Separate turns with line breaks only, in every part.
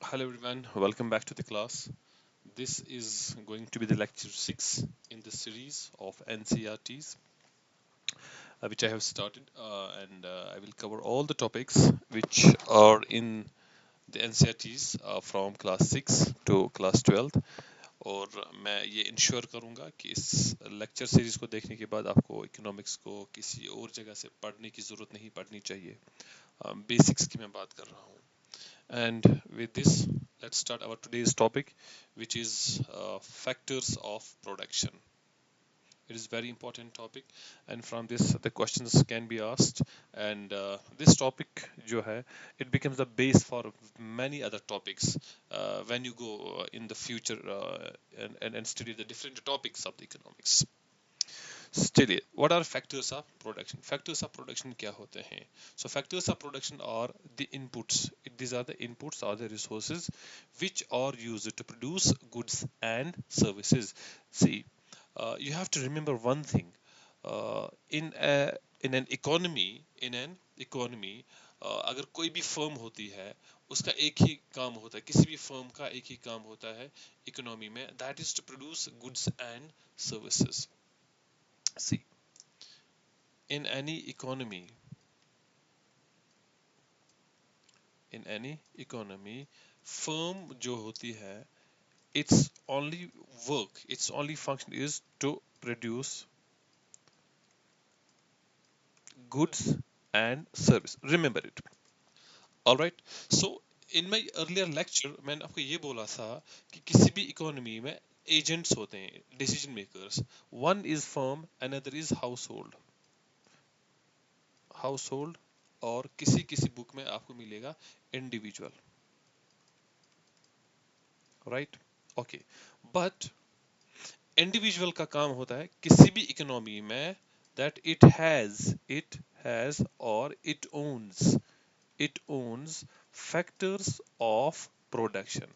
Hello everyone, welcome back to the class. This is going to be the lecture 6 in the series of NCRTs, which I have started, and I will cover all the topics which are in the NCRTs from class 6 to class 12. और मैं ये ensure करूँगा कि इस lecture series को देखने के बाद आपको इकोनॉमिक्स को किसी और जगह से पढ़ने की ज़रूरत नहीं पड़नी चाहिए। बेसिक्स की मैं बात कर रहा हूँ। And with this, let's start our today's topic, which is factors of production. It is very important topic, and from this the questions can be asked. And this topic, जो है, it becomes the base for many other topics when you go in the future and study the different topics of the economics. चलिए, what are factors of production? Factors of production क्या होते हैं? So factors of production are the inputs. These are the inputs or the resources which are used to produce goods and services. See, you have to remember one thing. In an economy, अगर कोई भी firm होती है, उसका एक ही काम होता है, किसी भी फर्म का एक ही काम होता है इकोनॉमी में, that is to produce goods and services. See, in any economy, in any economy, firm जो होती है, its only work, its only function is to produce goods and service. Remember it. All right. So in my earlier lecture मैंने आपको ये बोला था कि किसी भी इकोनॉमी में एजेंट्स होते हैं, decision makers. One is firm, another is household. Household, और किसी किसी बुक में आपको मिलेगा individual. Right, okay. But individual का काम होता है किसी भी इकोनॉमी में that it has or it owns factors of production.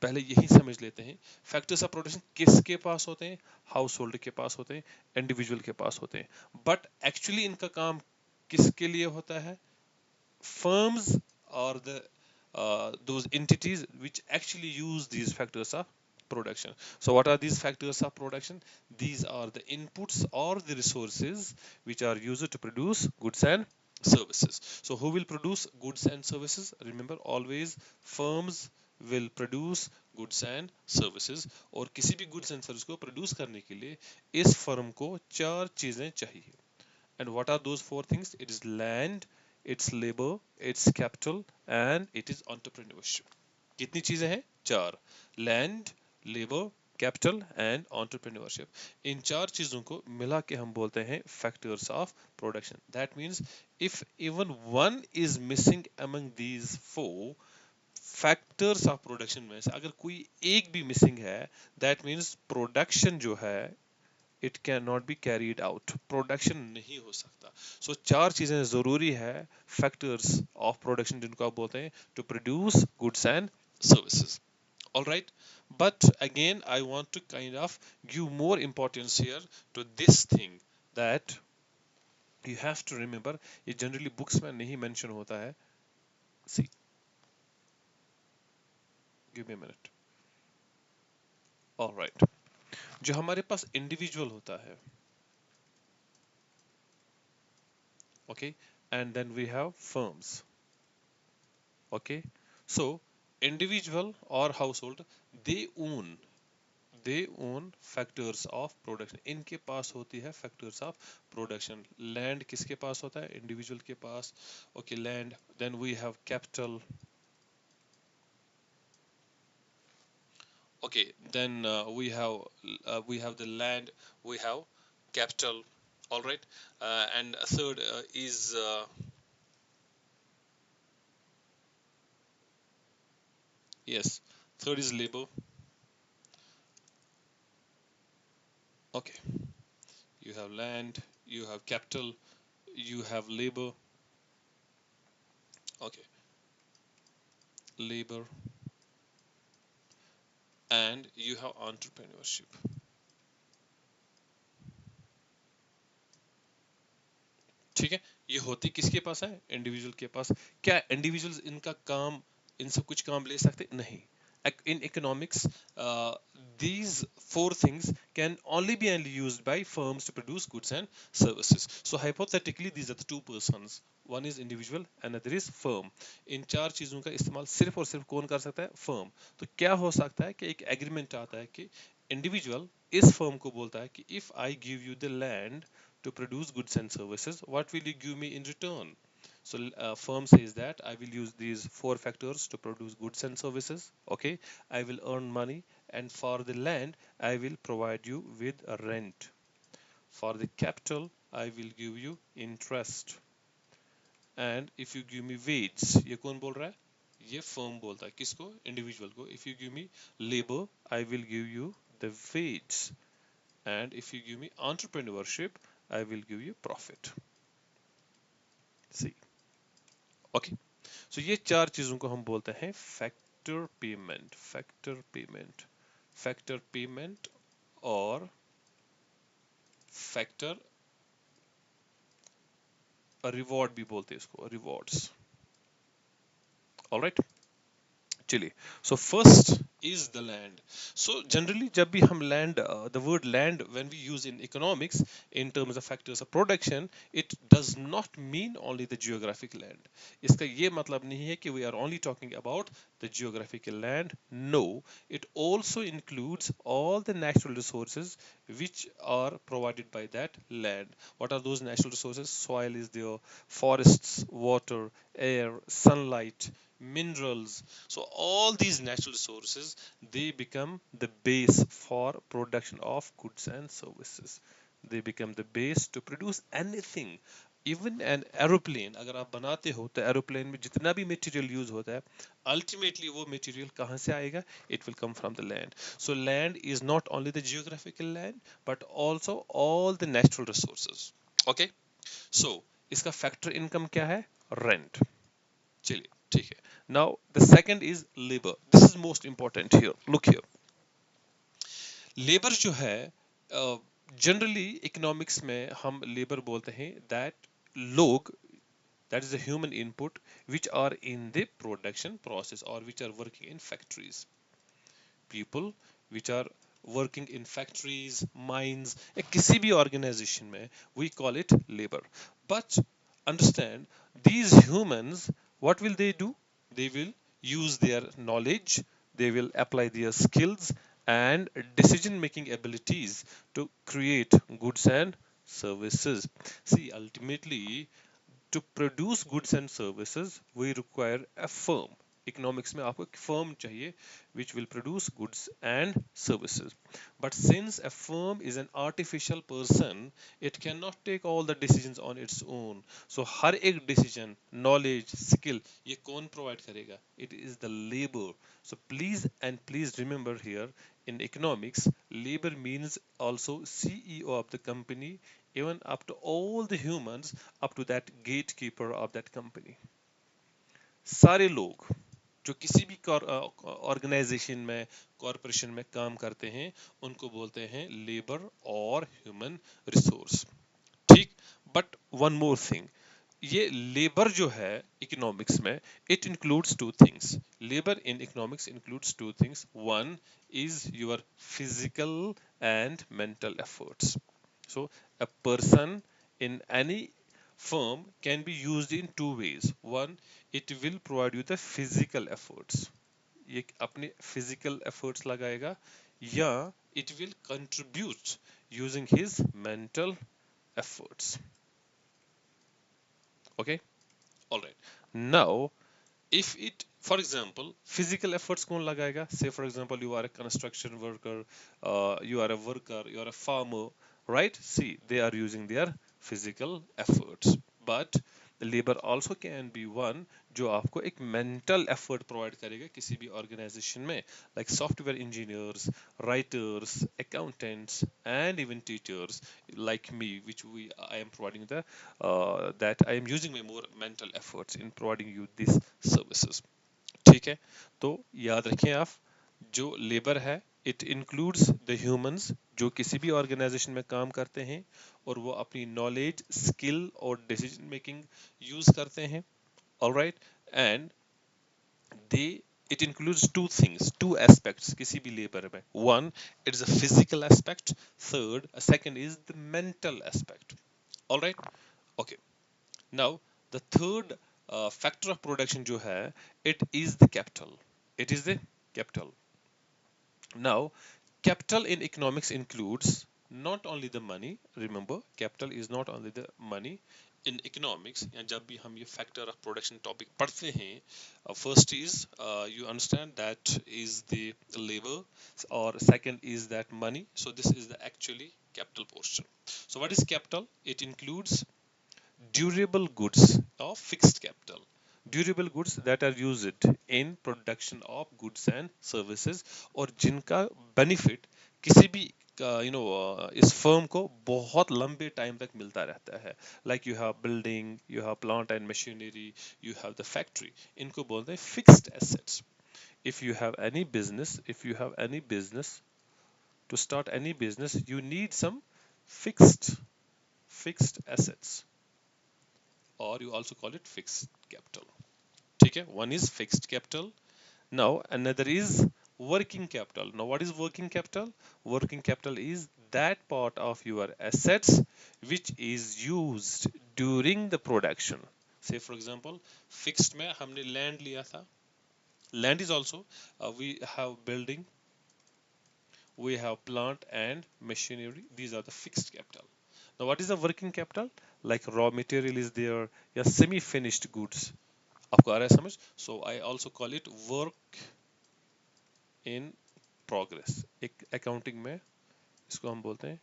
पहले यही समझ लेते हैं, फैक्टर्स ऑफ प्रोडक्शन किसके पास होते हैं? हाउस होल्ड के पास होते हैं, इंडिविजुअल के पास होते हैं. बट एक्चुअली इनका काम किसके लिए होता है? Firms are the those entities which actually use these factors of production. So what are these factors of production? These are the inputs or the resources which are used to produce goods and services. So who will produce goods and services? Remember, always firms will produce goods and services. और किसी भी goods and service को produce करने के लिए इस firm को चार चीजें चाहिए. And what are those four things? It is land, it's labor, it's capital, and it is entrepreneurship. कितनी चीजें हैं? चार. Land, labor, capital and entrepreneurship. इन चार चीजों को मिला के हम बोलते हैं factors of production. That means if even one is missing among these four factors of production में से अगर कोई एक भी missing है, that means production जो है it can not be carried out, production नहीं हो सकता. सो चार चीजें जरूरी है, फैक्टर्स ऑफ प्रोडक्शन जिनको आप बोलते हैं to produce goods and services. All right, but again I want to kind of give more importance here to this thing that you have to remember. ये जनरली बुक्स में नहीं mention होता है. See, give me a minute. All right, जो हमारे पास individual होता है, okay, and then we have firms. Okay, so individual or household, they own they own factors of production. इनके पास होती है factors of production. Land किसके पास होता है? Individual के पास. Okay, land. Then we have capital. Okay, then we have the land. We have capital. All right, and a third is yes, third is labor. Okay, you have land, you have capital, you have labor. Okay, labor, and you have entrepreneurship. ठीक है, ये होती किसके पास है? Individual के पास. क्या individuals इनका काम इनसे कुछ काम ले सकते नहीं। In economics, these four things can only be used by firms to produce goods and services. So hypothetically, these are the two persons. One is individual, another is firm. इन चार चीजों का इस्तेमाल सिर्फ और सिर्फ कौन कर सकता है? फर्म। तो क्या हो सकता है कि एक एग्रीमेंट आता है कि इंडिविजुअल इस फर्म को बोलता है कि if I give you the land to produce goods and services, what will you give me in return? So firm says that I will use these four factors to produce goods and services. Okay, I will earn money, and for the land I will provide you with a rent. For the capital I will give you interest, and if you give me wage, ये कौन बोल रहा है? ये firm बोलता है किसको? Individual को. If you give me labor, I will give you the wage, and if you give me entrepreneurship, I will give you profit. See, okay. So ये चार चीजों को हम बोलते हैं factor payment, factor payment, factor payment, और factor reward भी बोलते हैं इसको, रिवॉर्ड्स। ऑलराइट, चलिए। So first is the land. So generally जब भी हम land, the word land when we use in economics in terms of factors of production, it does not mean only the geographic land. इसका ये मतलब नहीं है कि we are only talking about the geographical land. No, it also includes all the natural resources which are provided by that land. What are those natural resources? Soil is there, forests, water, air, sunlight, minerals. So all these natural resources, they become the base for production of goods and services. They become the base to produce anything. Even an aeroplane अगर आप बनाते हो तो aeroplane में जितना भी material use होता है, अल्टीमेटली वो मटेरियल कहाँ से आएगा? It will come from the land. So land is not only the geographical land but also all the natural resources. Okay, so इसका फैक्टर इनकम क्या है? रेंट. चलिए, ठीक है. Now the second is labour. This is most important here. Look here, labour जो है, generally economics में हम लेबर बोलते हैं दैट लोग, that is the human input which are in the production process or which are working in factories. People which are working in factories, mines, या किसी भी organization में, we call it labor. But understand, these humans, what will they do? They will use their knowledge, they will apply their skills and decision making abilities to create goods and services. See, ultimately, to produce goods and services we require a firm. Economics में आपको एक firm चाहिए which will produce goods and services. But since a firm is an artificial person, it cannot take all the decisions on its own. So हर एक decision, knowledge, skill, ये कौन provide करेगा? It is the labor. So please remember here, in economics, labor means also CEO of the company, even up to all the humans, up to that gatekeeper of that company. सारे लोग जो किसी भी organisation में, corporation में काम करते हैं, उनको बोलते हैं लेबर और ह्यूमन रिसोर्स. ठीक, बट वन मोर थिंग, ये लेबर जो है इकोनॉमिक्स में, it includes two things. Labour in economics includes two things. One is your physical and mental efforts. So a person in any firm can be used in two ways. One, it will provide you the physical efforts. ये अपने physical efforts लगाएगा, या it will contribute using his mental efforts. Okay, all right. Now, if it, for example, physical efforts कौन लगाएगा? Say for example you are a construction worker, you are a worker, you are a farmer, right? See, they are using their physical efforts. But labor also can be one जो आपको एक mental effort provide करेगा किसी भी organization में, like software engineers, writers, accountants, and even teachers like me, which I am providing that I am using my more mental efforts in providing you these services. ठीक है, तो याद रखें आप, जो लेबर है इट इंक्लूड्स द ह्यूमंस जो किसी भी ऑर्गेनाइजेशन में काम करते हैं और वो अपनी नॉलेज, स्किल और डिसीजन मेकिंग यूज करते हैं. Alright, and they it includes two things, two aspects किसी भी labor में. One, it is a physical aspect. Third, a second is the mental aspect. All right. Okay. Now the third factor of production जो है, it is the capital. It is the capital. Now, capital in economics includes not only the money. Remember, capital is not only the money. In economics, या जब भी हम ये factor of production topic पढ़ते हैं, first is you understand that is the labor, or second is that money. So this is the actually capital portion. So what is capital? It includes durable goods of fixed capital. Durable goods that are used in production of goods and services, और जिनका benefit किसी भी इस firm को बहुत लंबे time तक मिलता रहता है. Like you have building, you have plant and machinery, you have the factory. इनको बोलते हैं fixed assets. If you have any business, to start any business, you need some fixed assets, or you also call it fixed capital. ठीक है, one is fixed capital. Now another is working capital. Now what is working capital? Working capital is that part of your assets which is used during the production. Say for example, fixed में हमने land लिया था. Land is also we have building, we have plant and machinery. These are the fixed capital. Now what is the working capital? Like raw material is there, या semi finished goods. आपको आ रहा है समझ? So I also call it work in progress. एक accounting में इसको हम बोलते हैं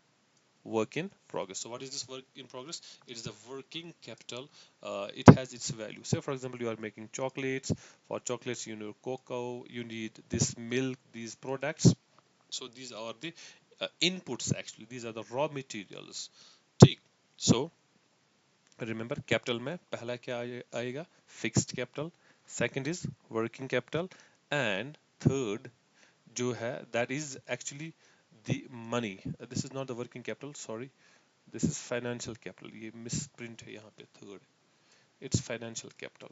work in progress. So what is this work in progress? It is the working capital. It has its value. Say for example, you are making chocolates. For chocolates, you need cocoa, you need this milk, these products. So these are the inputs actually. These are the raw materials. ठीक. So remember, capital में पहला क्या आएगा? Fixed capital. Second is working capital, and third जो है that is actually the money. This is not the working capital, sorry. This is financial capital. ये misprint है यहाँ पे third. It's financial capital.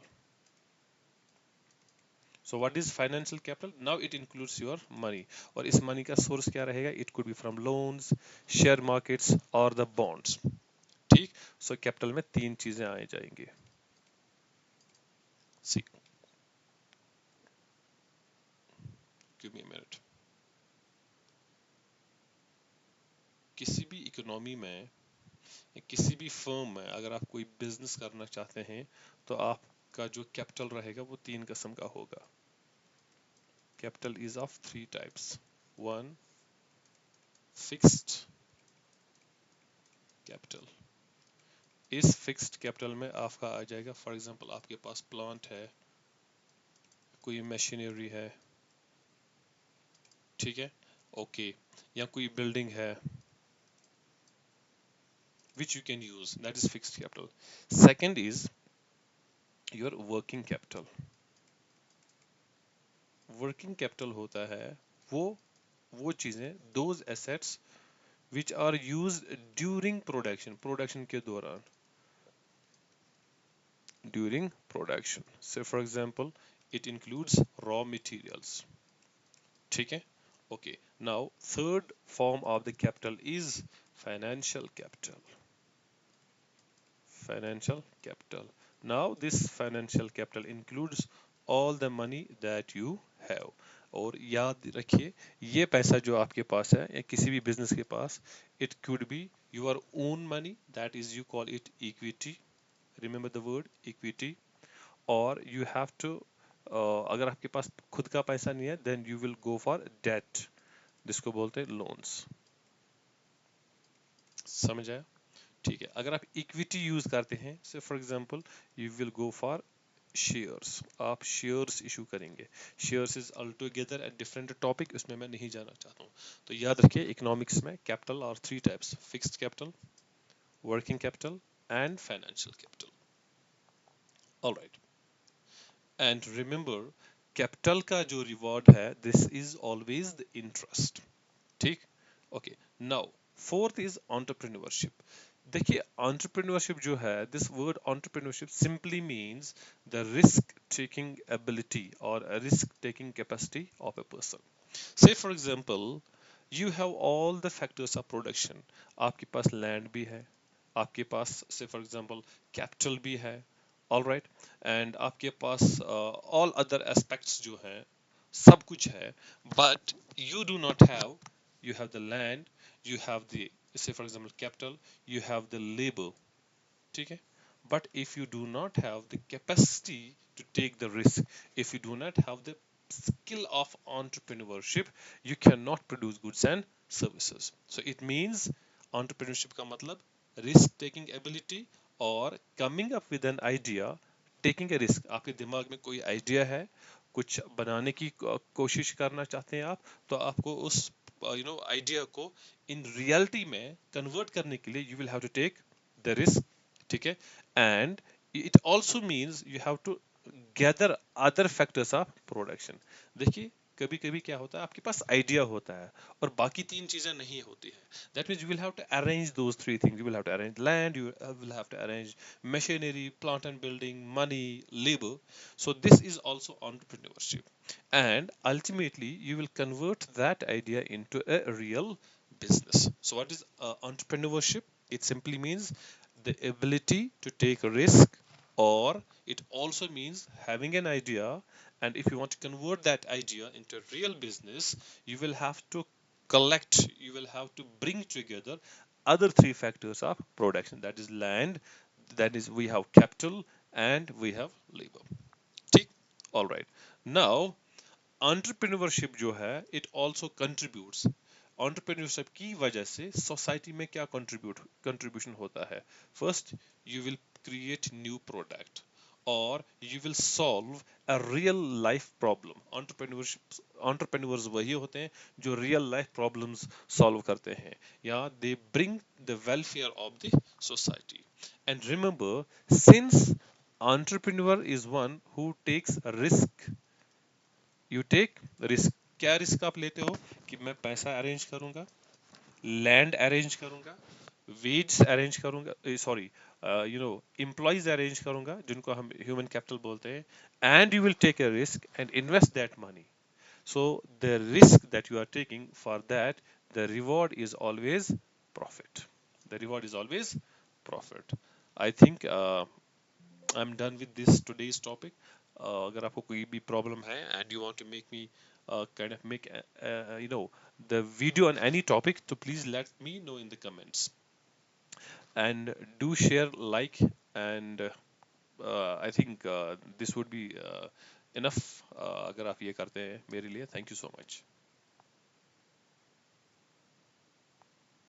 So what is financial capital? Now it includes your money. और इस money का source क्या रहेगा? It could be from loans, share markets or the bonds. ठीक? So capital में तीन चीजें आ जाएंगी. See, give me a minute. किसी भी इकोनॉमी में, किसी भी फर्म में अगर आप कोई बिजनेस करना चाहते हैं, तो आपका जो कैपिटल रहेगा वो तीन किस्म का होगा. Capital is of three types. One, fixed capital. इस फिक्स्ड कैपिटल में आपका आ जाएगा, फॉर एग्जांपल आपके पास प्लांट है, कोई मशीनरी है, ठीक है, ओके, या कोई बिल्डिंग है which you can use, that is fixed capital. Second is your working capital. Working capital होता है वो चीजें, those assets which are used during production के दौरान, during production. So for example, it includes raw materials. ठीक है, okay. Now third form of the capital is financial capital. Financial capital. Now this financial capital includes all the money that you have. और याद रखिए, ये पैसा जो आपके पास है या किसी भी बिजनेस के पास, it could be your own money, that is you call it equity. Remember the word equity. Or you have to अगर आपके पास खुद का पैसा नहीं है, then you will go for debt, जिसको बोलते हैं loans. समझ आया? ठीक है, अगर आप इक्विटी यूज करते हैं, से for example you will go for shares, आप शेयर्स इशू करेंगे. Shares is altogether a different topic, उसमें मैं नहीं जाना चाहता हूँ. तो याद रखिए, इकोनॉमिक्स में कैपिटल और three types: fixed capital, working capital and financial capital. Alright, and remember, capital का जो रिवॉर्ड है, this is always the interest. ठीक, okay. Now fourth is entrepreneurship. देखिए entrepreneurship जो है, this word entrepreneurship simply means the risk taking ability or a risk taking capacity of a person. Say for example, you have all the factors of production. आपके पास land भी है, आपके पास say for example capital भी है, all right, and आपके पास all other aspects जो हैं, सब कुछ है, but you do not have, you have the land, you have the, say for example capital, you have the labor, ठीक है, but if you do not have the capacity to take the risk, if you do not have the skill of entrepreneurship, you cannot produce goods and services. So it means entrepreneurship का मतलब risk taking ability और coming up with an idea, taking a risk. आपके दिमाग में कोई idea है, कुछ बनाने की कोशिश करना चाहते हैं आप, तो आपको उस आइडिया को इन रियलिटी में कन्वर्ट करने के लिए you will have to take the risk, ठीक है, and it also means you have to gather other factors of production. देखिए कभी कभी क्या होता है, आपके पास आइडिया होता है और बाकी तीन चीजें नहीं होती है. That means you will have to arrange those three things. You will have to arrange land, you will have to arrange machinery, plant and building, money, labor. So this is also entrepreneurship, and ultimately you will convert that idea into a real business. So what is entrepreneurship? It simply means the ability to take a risk, or it also means having an idea, and if you want to convert that idea into a real business, you will have to collect, you will have to bring together other three factors of production, that is land, that is we have capital, and we have labor. ठीक, all right. Now entrepreneurship जो है, it also contributes, entrepreneurship की वजह से society में क्या contribution होता है. First, you will create new product, or you will solve a real life problem. Entrepreneurs वही होते हैं जो real life problems solve करते हैं, या they bring the welfare of the society. And remember, since entrepreneur is one who takes a risk, you take risk. क्या risk आप लेते हो? कि मैं पैसा अरेंज करूंगा, लैंड अरेंज करूंगा, वेज अरेंज करूंगा, सॉरी एम्प्लॉयज अरेंज करूंगा जिनको हम ह्यूमन कैपिटल बोलते हैं, and you will take a risk and invest that money. So the risk that you are taking, for that the reward is always profit. The reward is always profit. I think I'm done with this today's topic. अगर आपको कोई भी problem है and you want to make me kind of make the video on any topic, so please let me know in the comments, and do share, like, and I think this would be enough. अगर आप ये करते हैं मेरे लिए, thank you so much.